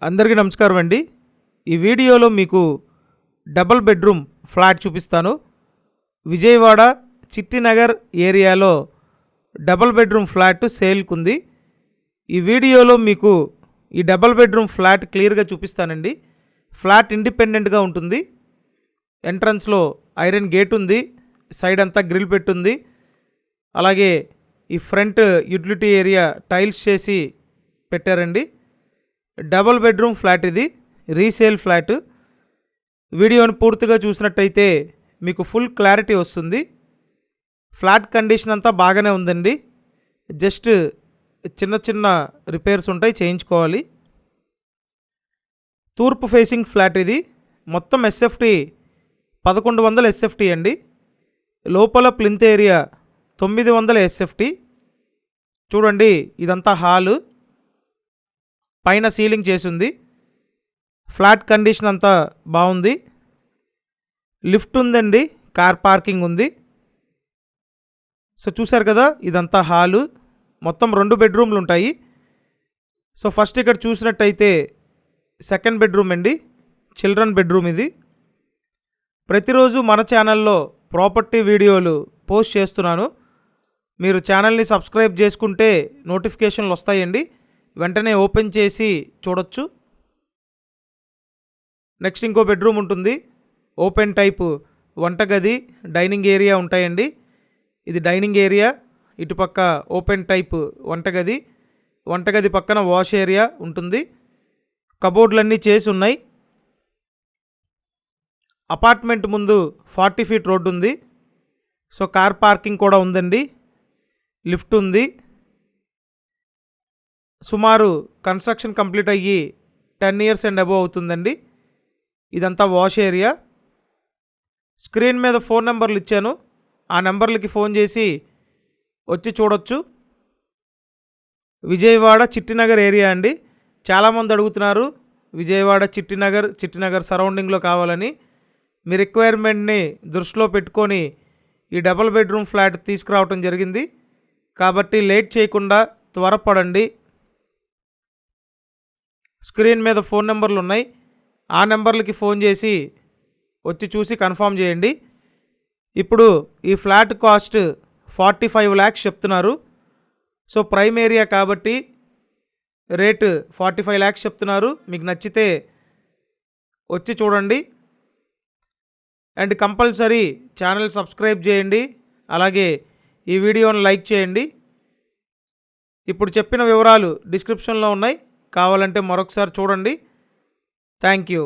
అందరికీ నమస్కారం అండి. ఈ వీడియోలో మీకు డబుల్ బెడ్రూమ్ ఫ్లాట్ చూపిస్తాను. విజయవాడ చిట్టినగర్ ఏరియాలో డబుల్ బెడ్రూమ్ ఫ్లాట్ సేల్కుంది. ఈ వీడియోలో మీకు ఈ డబుల్ బెడ్రూమ్ ఫ్లాట్ క్లియర్గా చూపిస్తానండి. ఫ్లాట్ ఇండిపెండెంట్గా ఉంటుంది. ఎంట్రన్స్లో ఐరన్ గేట్ ఉంది, సైడ్ అంతా గ్రిల్ పెట్టుంది. అలాగే ఈ ఫ్రంట్ యూటిలిటీ ఏరియా టైల్స్ చేసి పెట్టారండి. డబుల్ బెడ్రూమ్ ఫ్లాట్ ఇది, రీసేల్ ఫ్లాట్. వీడియోని పూర్తిగా చూసినట్టయితే మీకు ఫుల్ క్లారిటీ వస్తుంది. ఫ్లాట్ కండిషన్ అంతా బాగానే ఉందండి. జస్ట్ చిన్న చిన్న రిపేర్స్ ఉంటాయి, చేయించుకోవాలి. తూర్పు ఫేసింగ్ ఫ్లాట్ ఇది. మొత్తం ఎస్ఎఫ్టీ 1100 ఎస్ఎఫ్టీ అండి. లోపల ప్లింత్ ఏరియా 900 ఎస్ఎఫ్టీ. చూడండి, ఇదంతా హాలు, పైన సీలింగ్ చేసింది. ఫ్లాట్ కండిషన్ అంతా బాగుంది. లిఫ్ట్ ఉందండి, కార్ పార్కింగ్ ఉంది. సో చూసారు కదా, ఇదంతా హాలు. మొత్తం 2 బెడ్రూమ్లు ఉంటాయి. సో ఫస్ట్ ఇక్కడ చూసినట్టయితే సెకండ్ బెడ్రూమ్ అండి, చిల్డ్రన్ బెడ్రూమ్ ఇది. ప్రతిరోజు మన ఛానల్లో ప్రాపర్టీ వీడియోలు పోస్ట్ చేస్తున్నాను. మీరు ఛానల్ని సబ్స్క్రైబ్ చేసుకుంటే నోటిఫికేషన్లు వస్తాయండి. వెంటనే ఓపెన్ చేసి చూడొచ్చు. నెక్స్ట్ ఇంకో బెడ్రూమ్ ఉంటుంది. ఓపెన్ టైపు వంటగది, డైనింగ్ ఏరియా ఉంటాయండి. ఇది డైనింగ్ ఏరియా. ఇటుపక్క ఓపెన్ టైపు వంటగది, వంటగది పక్కన వాష్ ఏరియా ఉంటుంది. కబోర్డ్లన్నీ చేసి ఉన్నాయి. అపార్ట్మెంట్ ముందు 40 ఫీట్ రోడ్డు ఉంది. సో కార్ పార్కింగ్ కూడా ఉందండి. లిఫ్ట్ ఉంది. సుమారు కన్స్ట్రక్షన్ కంప్లీట్ అయ్యి 10 ఇయర్స్ అండ్ అబోవ్ అవుతుందండి. ఇదంతా వాష్ ఏరియా. స్క్రీన్ మీద ఫోన్ నెంబర్లు ఇచ్చాను, ఆ నెంబర్లకి ఫోన్ చేసి వచ్చి చూడొచ్చు. విజయవాడ చిట్టినగర్ ఏరియా అండి. చాలామంది అడుగుతున్నారు విజయవాడ చిట్టినగర్ సరౌండింగ్లో కావాలని. మీ రిక్వైర్మెంట్ని దృష్టిలో పెట్టుకొని ఈ డబుల్ బెడ్రూమ్ ఫ్లాట్ తీసుకురావటం జరిగింది. కాబట్టి లేట్ చేయకుండా త్వరపడండి. స్క్రీన్ మీద ఫోన్ నెంబర్లు ఉన్నాయి, ఆ నెంబర్లకి ఫోన్ చేసి వచ్చి చూసి కన్ఫర్మ్ చేయండి. ఇప్పుడు ఈ ఫ్లాట్ కాస్ట్ 45 lakhs చెప్తున్నారు. సో ప్రైమ్ ఏరియా కాబట్టి రేటు 45 lakhs చెప్తున్నారు. మీకు నచ్చితే వచ్చి చూడండి. అండ్ కంపల్సరీ ఛానల్ సబ్స్క్రైబ్ చేయండి. అలాగే ఈ వీడియోని లైక్ చేయండి. ఇప్పుడు చెప్పిన వివరాలు డిస్క్రిప్షన్లో ఉన్నాయి, కావాలంటే మరొకసారి చూడండి. Thank you.